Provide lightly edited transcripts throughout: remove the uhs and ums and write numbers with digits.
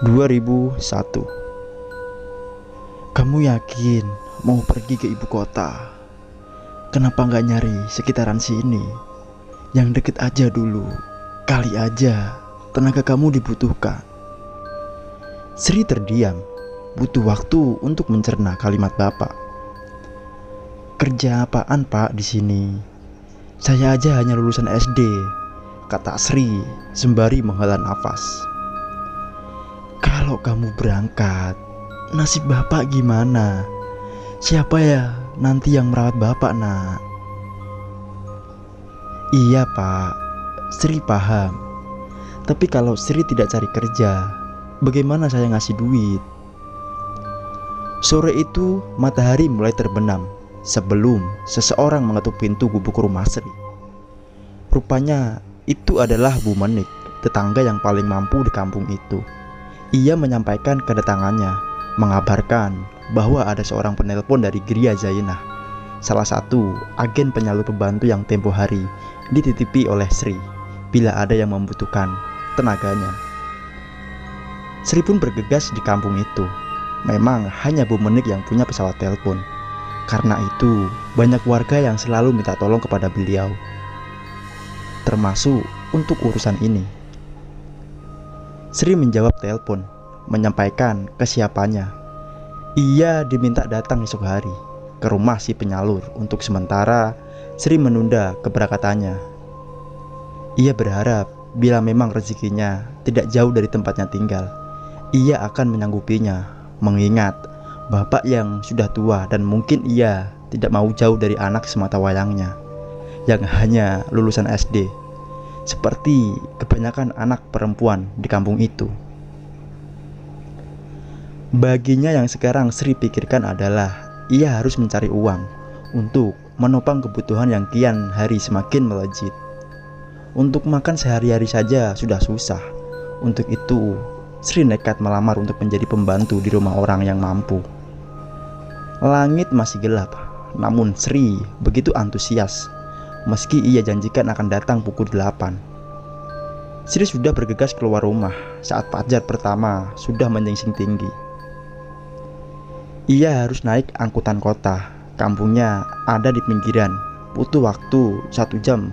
2001. Kamu yakin mau pergi ke ibu kota? Kenapa nggak nyari sekitaran sini? Yang deket aja dulu. Kali aja tenaga kamu dibutuhkan. Sri terdiam, butuh waktu untuk mencerna kalimat bapak. Kerja apaan pak di sini? Saya aja hanya lulusan SD, kata Sri sembari menghela nafas. Kalau kamu berangkat, nasib bapak gimana? Siapa ya nanti yang merawat bapak nak? Iya pak, Sri paham. Tapi kalau Sri tidak cari kerja, bagaimana saya ngasih duit? Sore itu matahari mulai terbenam sebelum seseorang mengetuk pintu gubuk rumah Sri. Rupanya itu adalah Bu Menik, tetangga yang paling mampu di kampung itu. Ia menyampaikan kedatangannya, mengabarkan bahwa ada seorang penelpon dari Gria Zainah, salah satu agen penyalur pembantu yang tempo hari dititipi oleh Sri bila ada yang membutuhkan tenaganya. Sri pun bergegas di kampung itu. Memang hanya Bu Menik yang punya pesawat telepon. Karena itu banyak warga yang selalu minta tolong kepada beliau, termasuk untuk urusan ini. Sri menjawab telepon, menyampaikan kesiapannya. Ia diminta datang esok hari ke rumah si penyalur untuk sementara Sri menunda keberangkatannya. Ia berharap bila memang rezekinya tidak jauh dari tempatnya tinggal, ia akan menyanggupinya, mengingat bapak yang sudah tua dan mungkin ia tidak mau jauh dari anak semata wayangnya yang hanya lulusan SD, seperti kebanyakan anak perempuan di kampung itu. Baginya yang sekarang Sri pikirkan adalah ia harus mencari uang untuk menopang kebutuhan yang kian hari semakin melejit. Untuk makan sehari-hari saja sudah susah. Untuk itu Sri nekat melamar untuk menjadi pembantu di rumah orang yang mampu. Langit masih gelap, namun Sri begitu antusias meski ia janjikan akan datang pukul 8. Sri sudah bergegas keluar rumah saat fajar pertama sudah menyingsing tinggi. Ia harus naik angkutan kota. Kampungnya ada di pinggiran, butuh waktu 1,5 jam.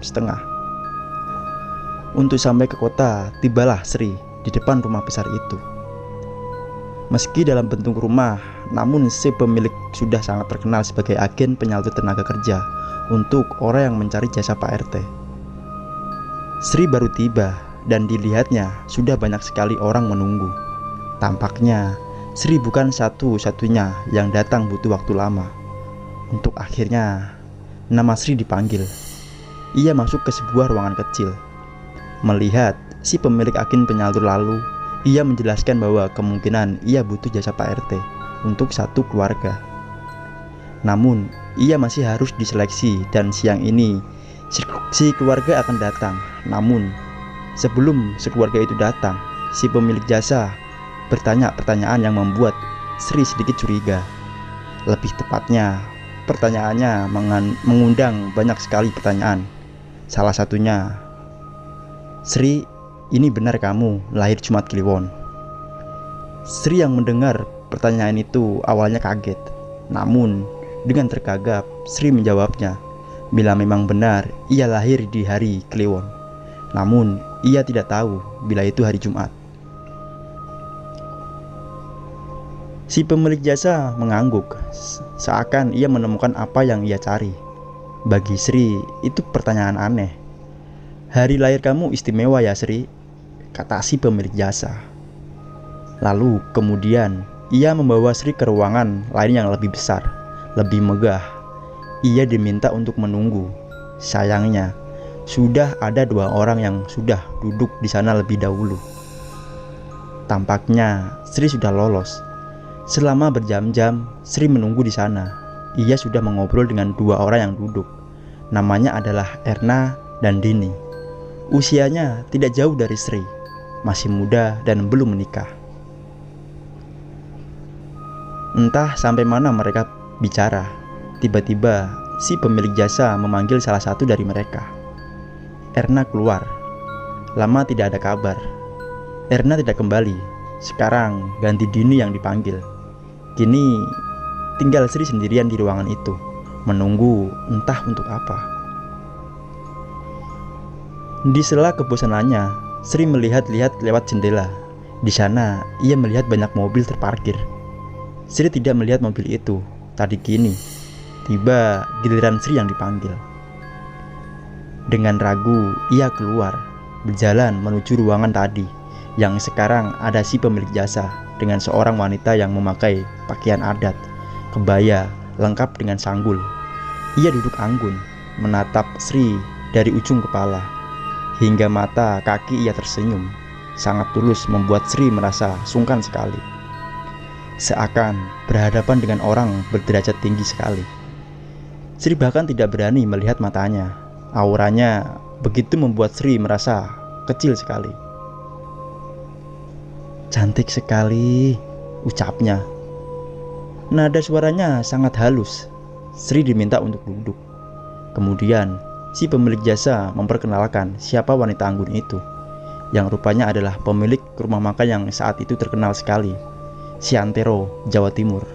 Untuk sampai ke kota, tibalah Sri di depan rumah besar itu. Meski dalam bentuk rumah, namun si pemilik sudah sangat terkenal sebagai agen penyalur tenaga kerja untuk orang yang mencari jasa Pak RT. Sri baru tiba dan dilihatnya sudah banyak sekali orang menunggu. Tampaknya Sri bukan satu-satunya yang datang butuh waktu lama. Untuk akhirnya nama Sri dipanggil. Ia masuk ke sebuah ruangan kecil. Melihat si pemilik agen penyalur lalu, ia menjelaskan bahwa kemungkinan ia butuh jasa Pak RT untuk satu keluarga. Namun ia masih harus diseleksi dan siang ini si keluarga akan datang. Namun sebelum sekeluarga itu datang, si pemilik jasa bertanya pertanyaan yang membuat Sri sedikit curiga. Lebih tepatnya, pertanyaannya mengundang banyak sekali pertanyaan. Salah satunya, Sri, ini benar kamu lahir Jumat Kliwon? Sri yang mendengar pertanyaan itu awalnya kaget. Namun dengan tergagap Sri menjawabnya bila memang benar ia lahir di hari Kliwon. Namun ia tidak tahu bila itu hari Jumat. Si pemilik jasa mengangguk, seakan ia menemukan apa yang ia cari. Bagi Sri itu pertanyaan aneh. Hari lahir kamu istimewa ya Sri, kata si pemilik jasa. Lalu kemudian ia membawa Sri ke ruangan lain yang lebih besar, lebih megah. Ia diminta untuk menunggu. Sayangnya sudah ada 2 orang yang sudah duduk di sana lebih dahulu. Tampaknya Sri sudah lolos. Selama berjam-jam Sri menunggu di sana. Ia sudah mengobrol dengan 2 orang yang duduk. Namanya adalah Erna dan Dini. Usianya tidak jauh dari Sri, masih muda dan belum menikah. Entah sampai mana mereka bicara. Tiba-tiba si pemilik jasa memanggil salah satu dari mereka. Erna keluar. Lama tidak ada kabar. Erna tidak kembali. Sekarang ganti Dini yang dipanggil. Kini tinggal Sri sendirian di ruangan itu, menunggu entah untuk apa. Di sela kebosanannya, Sri melihat-lihat lewat jendela. Di sana, ia melihat banyak mobil terparkir. Sri tidak melihat mobil itu. Tadi kini, tiba giliran Sri yang dipanggil. Dengan ragu, ia keluar, berjalan menuju ruangan tadi, yang sekarang ada si pemilik jasa dengan seorang wanita yang memakai pakaian adat, kebaya, lengkap dengan sanggul. Ia duduk anggun, menatap Sri dari ujung kepala, hingga mata kaki ia tersenyum. Sangat tulus membuat Sri merasa sungkan sekali. Seakan berhadapan dengan orang berderajat tinggi sekali. Sri bahkan tidak berani melihat matanya. Auranya begitu membuat Sri merasa kecil sekali. "Cantik sekali," ucapnya. Nada suaranya sangat halus. Sri diminta untuk duduk. Kemudian si pemilik jasa memperkenalkan siapa wanita anggun itu, yang rupanya adalah pemilik rumah makan yang saat itu terkenal sekali, si Antero, Jawa Timur.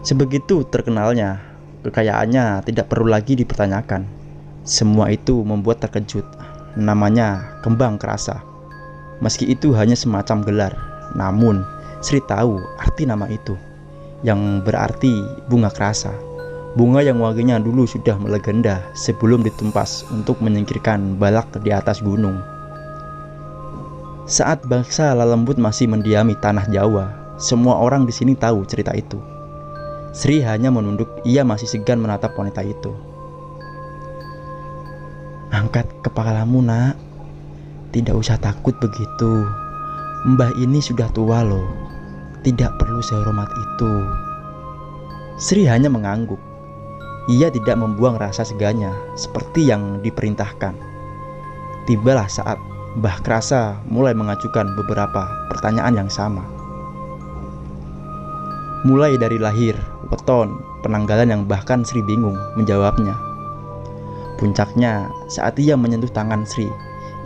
Sebegitu terkenalnya, kekayaannya tidak perlu lagi dipertanyakan. Semua itu membuat terkejut. Namanya Kembang Kerasa. Meski itu hanya semacam gelar, namun Sri tahu arti nama itu, yang berarti bunga kerasa. Bunga yang wanginya dulu sudah melegenda sebelum ditumpas untuk menyingkirkan balak di atas gunung. Saat bangsa Lalembut masih mendiami tanah Jawa, semua orang di sini tahu cerita itu. Sri hanya menunduk, ia masih segan menatap wanita itu. "Angkat kepalamu, nak. Tidak usah takut begitu. Mbah ini sudah tua loh. Tidak perlu sehormat itu." Sri hanya mengangguk. Ia tidak membuang rasa segannya seperti yang diperintahkan. Tibalah saat Mbah Kerasa mulai mengajukan beberapa pertanyaan yang sama. Mulai dari lahir, weton, penanggalan yang bahkan Sri bingung menjawabnya. Puncaknya saat ia menyentuh tangan Sri,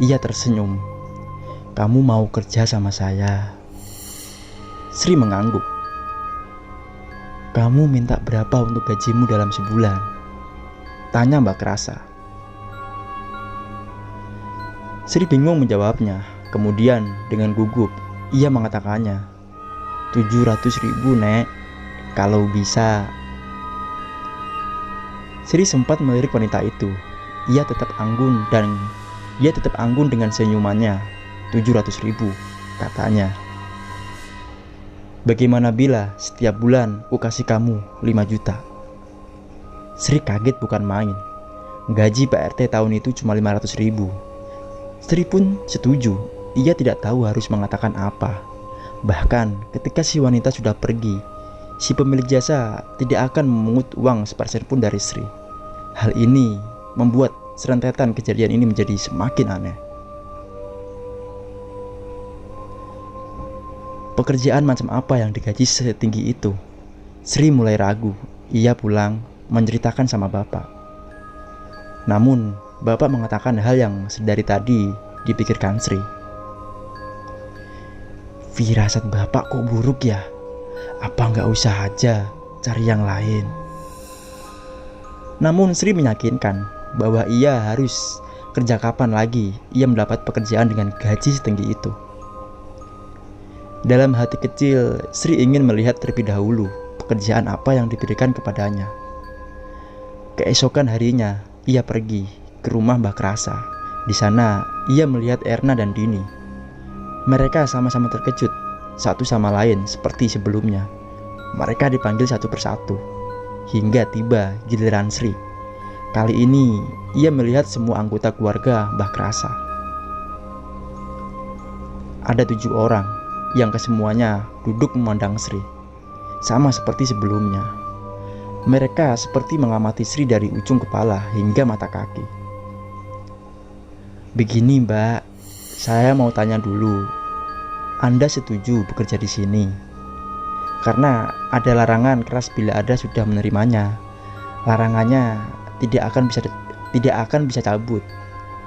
ia tersenyum. "Kamu mau kerja sama saya?" Sri mengangguk. "Kamu minta berapa untuk gajimu dalam sebulan?" tanya Mbak Kerasa. Sri bingung menjawabnya. Kemudian dengan gugup ia mengatakannya, 700.000 nek, kalau bisa. Sri sempat melirik wanita itu. Ia tetap anggun dengan senyumannya. 700.000, katanya. "Bagaimana bila setiap bulan ku kasih kamu 5 juta? Sri kaget bukan main. Gaji Pak RT tahun itu cuma 500.000. Sri pun setuju. Ia tidak tahu harus mengatakan apa. Bahkan ketika si wanita sudah pergi, si pemilik jasa tidak akan memungut uang sepersen pun dari Sri. Hal ini membuat serentetan kejadian ini menjadi semakin aneh. Pekerjaan macam apa yang digaji setinggi itu? Sri mulai ragu. Ia pulang menceritakan sama bapak. Namun bapak mengatakan hal yang sedari tadi dipikirkan Sri. "Firasat bapak kok buruk ya? Apa nggak usah aja cari yang lain?" Namun Sri meyakinkan bahwa ia harus kerja kapan lagi ia mendapat pekerjaan dengan gaji setinggi itu. Dalam hati kecil, Sri ingin melihat terlebih dahulu pekerjaan apa yang diberikan kepadanya. Keesokan harinya, ia pergi ke rumah Mbah Kerasa. Di sana, ia melihat Erna dan Dini. Mereka sama-sama terkejut, satu sama lain seperti sebelumnya. Mereka dipanggil satu persatu, hingga tiba giliran Sri. Kali ini, ia melihat semua anggota keluarga Mbah Kerasa. Ada 7 orang, yang kesemuanya duduk memandang Sri, sama seperti sebelumnya. Mereka seperti mengamati Sri dari ujung kepala hingga mata kaki. "Begini Mbak, saya mau tanya dulu. Anda setuju bekerja di sini? Karena ada larangan keras bila Anda sudah menerimanya. Larangannya tidak akan bisa cabut,"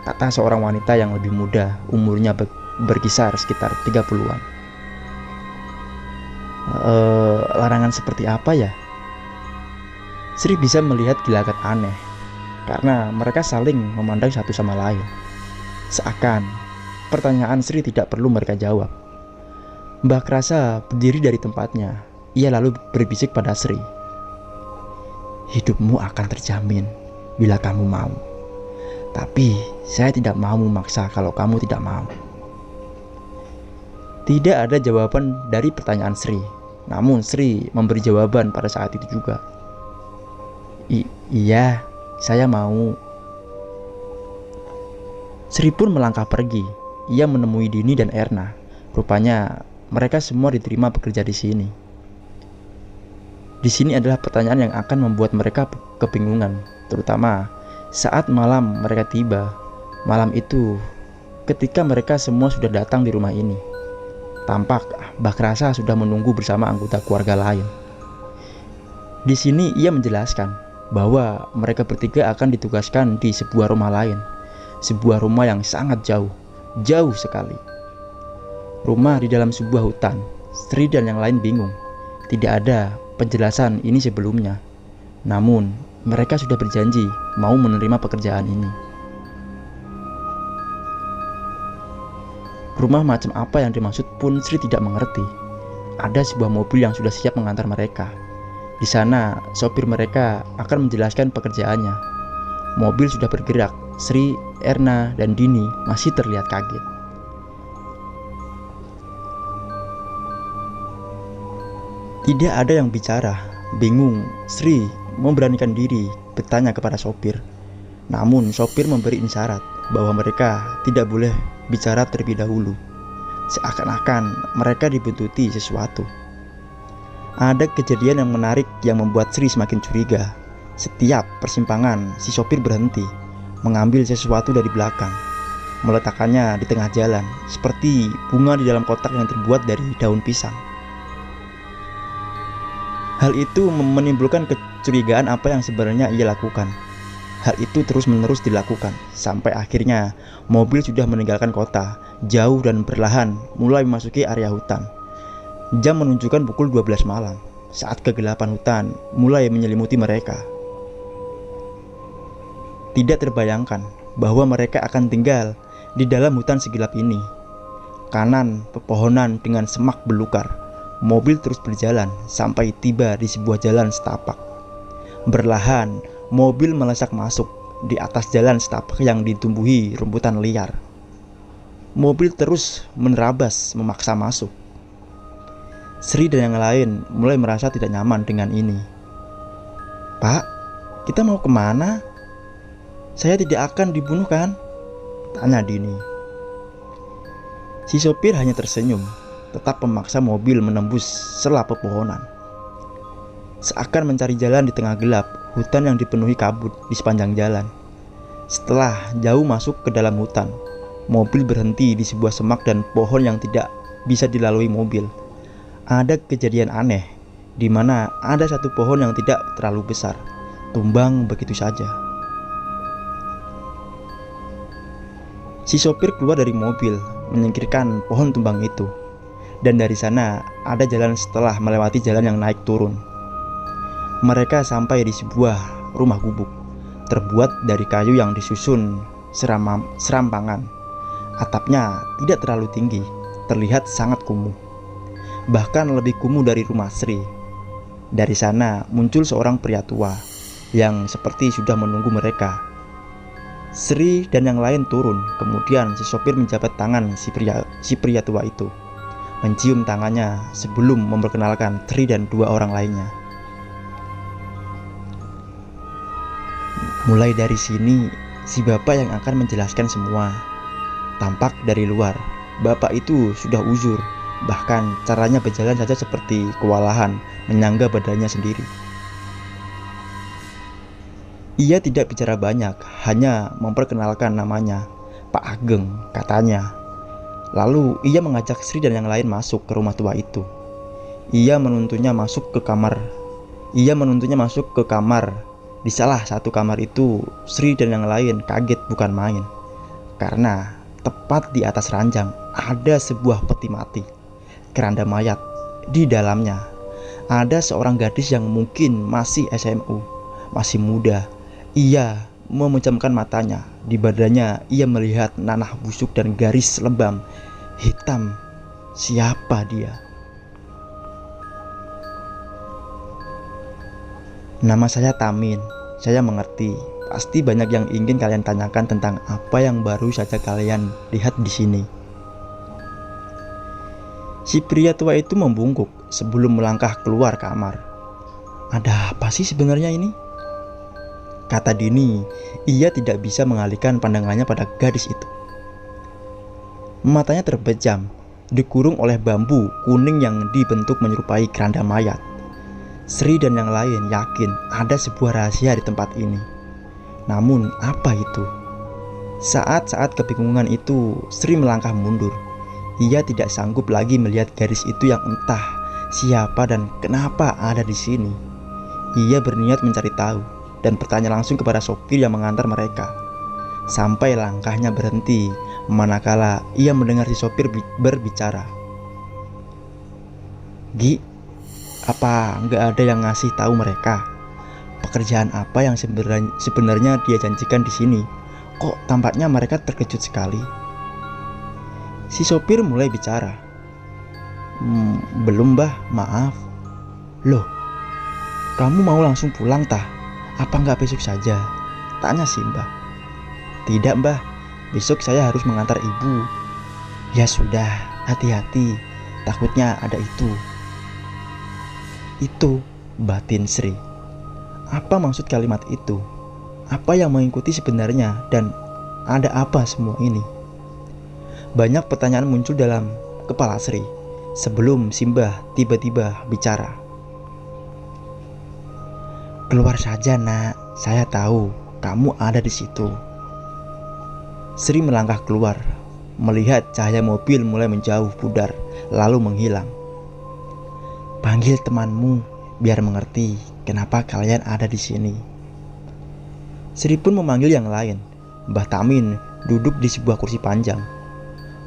kata seorang wanita yang lebih muda, umurnya berkisar sekitar 30-an. Larangan seperti apa ya? Sri bisa melihat gelagat aneh karena mereka saling memandang satu sama lain. Seakan pertanyaan Sri tidak perlu mereka jawab. Mbah Krasa berdiri dari tempatnya. Ia lalu berbisik pada Sri, "Hidupmu akan terjamin bila kamu mau. Tapi saya tidak mau memaksa kalau kamu tidak mau." Tidak ada jawaban dari pertanyaan Sri. Namun Sri memberi jawaban pada saat itu juga. Iya, saya mau." Sri pun melangkah pergi. Ia menemui Dini dan Erna. Rupanya mereka semua diterima bekerja di sini. Di sini adalah pertanyaan yang akan membuat mereka kebingungan, terutama saat malam mereka tiba. Malam itu, ketika mereka semua sudah datang di rumah ini, tampak Mbah Krasa sudah menunggu bersama anggota keluarga lain. Di sini ia menjelaskan bahwa mereka bertiga akan ditugaskan di sebuah rumah lain, sebuah rumah yang sangat jauh sekali. Rumah di dalam sebuah hutan. Sri dan yang lain bingung. Tidak ada penjelasan ini sebelumnya. Namun mereka sudah berjanji mau menerima pekerjaan ini. Rumah macam apa yang dimaksud pun Sri tidak mengerti. Ada sebuah mobil yang sudah siap mengantar mereka. Di sana, sopir mereka akan menjelaskan pekerjaannya. Mobil sudah bergerak. Sri, Erna, dan Dini masih terlihat kaget. Tidak ada yang bicara. Bingung, Sri memberanikan diri bertanya kepada sopir. Namun sopir memberi isyarat bahwa mereka tidak boleh bicara terlebih dahulu. Seakan-akan mereka dibuntuti sesuatu. Ada kejadian yang menarik yang membuat Sri semakin curiga. Setiap persimpangan, si sopir berhenti, mengambil sesuatu dari belakang, meletakkannya di tengah jalan, seperti bunga di dalam kotak yang terbuat dari daun pisang. Hal itu menimbulkan kecurigaan apa yang sebenarnya ia lakukan. Hal itu terus-menerus dilakukan, sampai akhirnya mobil sudah meninggalkan kota, jauh dan perlahan mulai memasuki area hutan. Jam menunjukkan pukul 12 malam, saat kegelapan hutan mulai menyelimuti mereka. Tidak terbayangkan bahwa mereka akan tinggal di dalam hutan segilap ini. Kanan pepohonan dengan semak belukar. Mobil terus berjalan sampai tiba di sebuah jalan setapak. Berlahan, mobil melesak masuk di atas jalan setapak yang ditumbuhi rumputan liar. Mobil terus menerabas memaksa masuk. Sri dan yang lain mulai merasa tidak nyaman dengan ini. "Pak, kita mau kemana? Saya tidak akan dibunuh kan?" tanya Dini. Si sopir hanya tersenyum, tetap memaksa mobil menembus sela pepohonan. Seakan mencari jalan di tengah gelap, hutan yang dipenuhi kabut di sepanjang jalan. Setelah jauh masuk ke dalam hutan, mobil berhenti di sebuah semak dan pohon yang tidak bisa dilalui mobil. Ada kejadian aneh, di mana ada satu pohon yang tidak terlalu besar, tumbang begitu saja. Si sopir keluar dari mobil, menyingkirkan pohon tumbang itu. Dan dari sana ada jalan setelah melewati jalan yang naik turun. Mereka sampai di sebuah rumah gubuk, terbuat dari kayu yang disusun serampangan. Atapnya tidak terlalu tinggi, terlihat sangat kumuh. Bahkan lebih kumuh dari rumah Sri. Dari sana muncul seorang pria tua yang seperti sudah menunggu mereka. Sri dan yang lain turun. Kemudian si sopir menjabat tangan si pria tua itu, mencium tangannya sebelum memperkenalkan Sri dan dua orang lainnya. Mulai dari sini, si bapak yang akan menjelaskan semua. Tampak dari luar, bapak itu sudah uzur. Bahkan caranya berjalan saja seperti kewalahan menyangga badannya sendiri. Ia tidak bicara banyak, hanya memperkenalkan namanya, Pak Ageng, katanya. Lalu ia mengajak Sri dan yang lain masuk ke rumah tua itu. Ia menuntunnya masuk ke kamar. Di salah satu kamar itu, Sri dan yang lain kaget bukan main. Karena tepat di atas ranjang ada sebuah peti mati, keranda mayat. Di dalamnya ada seorang gadis yang mungkin masih SMU, masih muda. Ia memejamkan matanya. Di badannya ia melihat nanah busuk dan garis lebam hitam. Siapa dia? Nama saya Tamin. Saya mengerti. Pasti banyak yang ingin kalian tanyakan tentang apa yang baru saja kalian lihat di sini. Si pria tua itu membungkuk sebelum melangkah keluar kamar. Ada apa sih sebenarnya ini? Kata Dini. Ia tidak bisa mengalihkan pandangannya pada gadis itu. Matanya terpejam, dikurung oleh bambu kuning yang dibentuk menyerupai keranda mayat. Sri dan yang lain yakin ada sebuah rahasia di tempat ini. Namun apa itu? Saat-saat kebingungan itu, Sri melangkah mundur. Ia tidak sanggup lagi melihat garis itu yang entah siapa dan kenapa ada di sini. Ia berniat mencari tahu dan bertanya langsung kepada sopir yang mengantar mereka. Sampai langkahnya berhenti manakala ia mendengar si sopir berbicara. Gi, apa nggak ada yang ngasih tahu mereka pekerjaan apa yang sebenarnya dia janjikan di sini? Kok tampaknya mereka terkejut sekali. Si sopir mulai bicara. Belum mbah, maaf. Loh, kamu mau langsung pulang tah? Apa nggak besok saja? Tanya si mbah. Tidak mbah, besok saya harus mengantar ibu. Ya sudah, hati-hati, takutnya ada itu. Itu batin Sri. Apa maksud kalimat itu? Apa yang mengikuti sebenarnya dan ada apa semua ini? Banyak pertanyaan muncul dalam kepala Sri sebelum Simbah tiba-tiba bicara. Keluar saja nak, saya tahu kamu ada di situ. Sri melangkah keluar, melihat cahaya mobil mulai menjauh pudar lalu menghilang. Panggil temanmu biar mengerti kenapa kalian ada di sini. Sri pun memanggil yang lain. Mbah Tamin duduk di sebuah kursi panjang.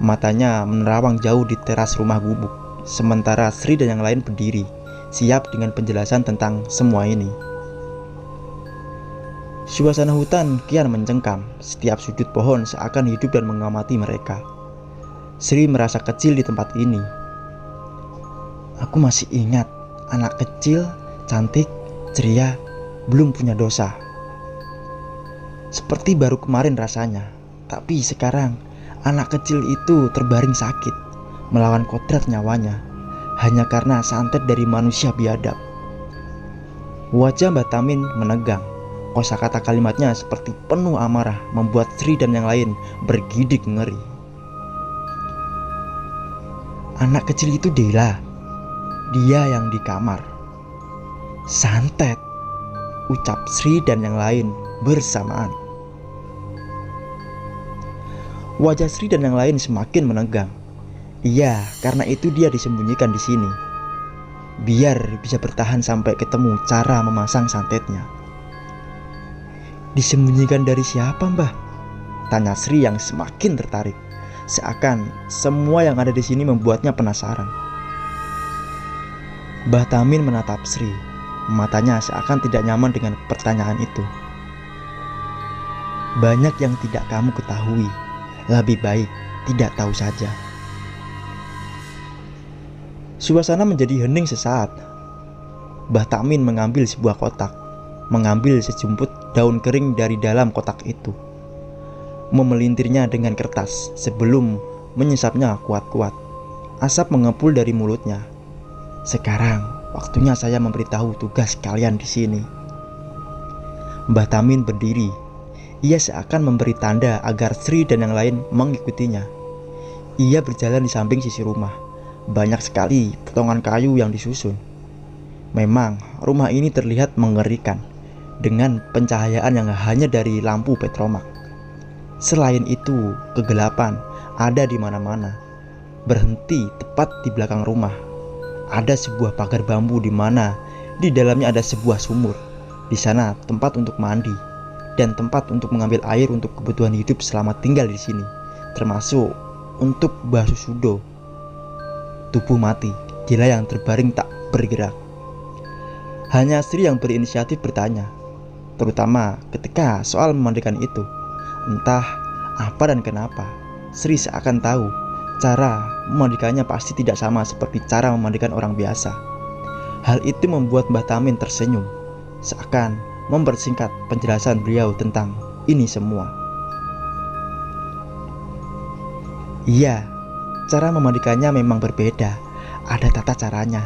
Matanya menerawang jauh di teras rumah gubuk. Sementara Sri dan yang lain berdiri, siap dengan penjelasan tentang semua ini. Suasana hutan kian mencengkam. Setiap sudut pohon seakan hidup dan mengamati mereka. Sri merasa kecil di tempat ini. Aku masih ingat, anak kecil, cantik, ceria, belum punya dosa. Seperti baru kemarin rasanya. Tapi sekarang anak kecil itu terbaring sakit, melawan kodrat nyawanya, hanya karena santet dari manusia biadab. Wajah Mbah Tamin menegang. Kosakata kalimatnya seperti penuh amarah, membuat Sri dan yang lain bergidik ngeri. Anak kecil itu Dela. Dia yang di kamar. Santet, ucap Sri dan yang lain bersamaan. Wajah Sri dan yang lain semakin menegang. Iya, karena itu dia disembunyikan di sini, biar bisa bertahan sampai ketemu cara memasang santetnya. Disembunyikan dari siapa mbah? Tanya Sri yang semakin tertarik. Seakan semua yang ada di sini membuatnya penasaran. Mbah Tamin menatap Sri. Matanya seakan tidak nyaman dengan pertanyaan itu. Banyak yang tidak kamu ketahui. Lebih baik tidak tahu saja. Suasana menjadi hening sesaat. Mbah Tamin mengambil sebuah kotak, mengambil sejumput daun kering dari dalam kotak itu, memelintirnya dengan kertas sebelum menyesapnya kuat-kuat. Asap mengepul dari mulutnya. Sekarang waktunya saya memberitahu tugas kalian di sini. Mbah Tamin berdiri. Ia seakan memberi tanda agar Sri dan yang lain mengikutinya. Ia berjalan di samping sisi rumah. Banyak sekali potongan kayu yang disusun. Memang rumah ini terlihat mengerikan, dengan pencahayaan yang hanya dari lampu petromak. Selain itu, kegelapan ada di mana-mana. Berhenti tepat di belakang rumah. Ada sebuah pagar bambu di mana di dalamnya ada sebuah sumur. Di sana tempat untuk mandi dan tempat untuk mengambil air untuk kebutuhan hidup selama tinggal di sini, termasuk untuk Mbah Susudo. Tubuh mati, Dela yang terbaring tak bergerak. Hanya Sri yang berinisiatif bertanya, terutama ketika soal memandikan itu. Entah apa dan kenapa, Sri seakan tahu cara memandikannya pasti tidak sama seperti cara memandikan orang biasa. Hal itu membuat Mbah Tamin tersenyum, seakan mempersingkat penjelasan beliau tentang ini semua. Iya, cara memandikannya memang berbeda. Ada tata caranya.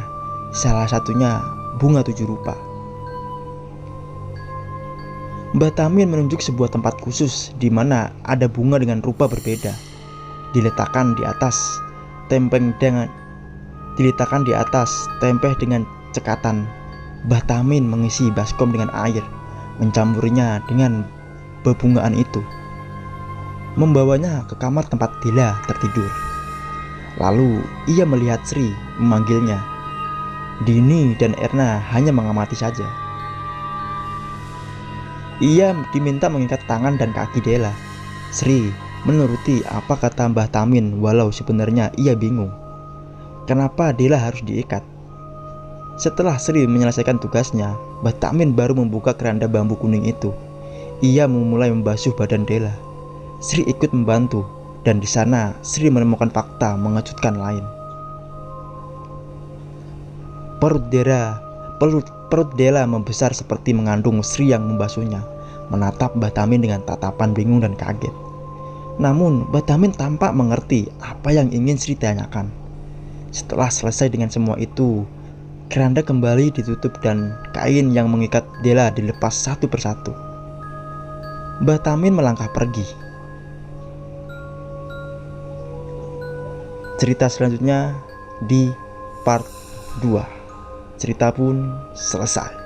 Salah satunya bunga 7 rupa. Mbah Tamin menunjuk sebuah tempat khusus di mana ada bunga dengan rupa berbeda. Diletakkan di atas tempeh dengan cekatan. Mbah Tamin mengisi baskom dengan air, mencampurinya dengan bebungaan itu, membawanya ke kamar tempat Dela tertidur. Lalu ia melihat Sri memanggilnya. Dini dan Erna hanya mengamati saja. Ia diminta mengikat tangan dan kaki Dela. Sri menuruti apa kata Mbah Tamin, walau sebenarnya ia bingung kenapa Dela harus diikat. Setelah Sri menyelesaikan tugasnya, Mbah Tamin baru membuka keranda bambu kuning itu. Ia memulai membasuh badan Dela. Sri ikut membantu, dan di sana Sri menemukan fakta mengejutkan lain. Perut Dela membesar seperti mengandung. Sri yang membasuhnya menatap Mbah Tamin dengan tatapan bingung dan kaget. Namun Mbah Tamin tampak mengerti apa yang ingin Sri tanyakan. Setelah selesai dengan semua itu, keranda kembali ditutup dan kain yang mengikat Dela dilepas satu persatu. Mbah Tamin melangkah pergi. Cerita selanjutnya di part 2. Cerita pun selesai.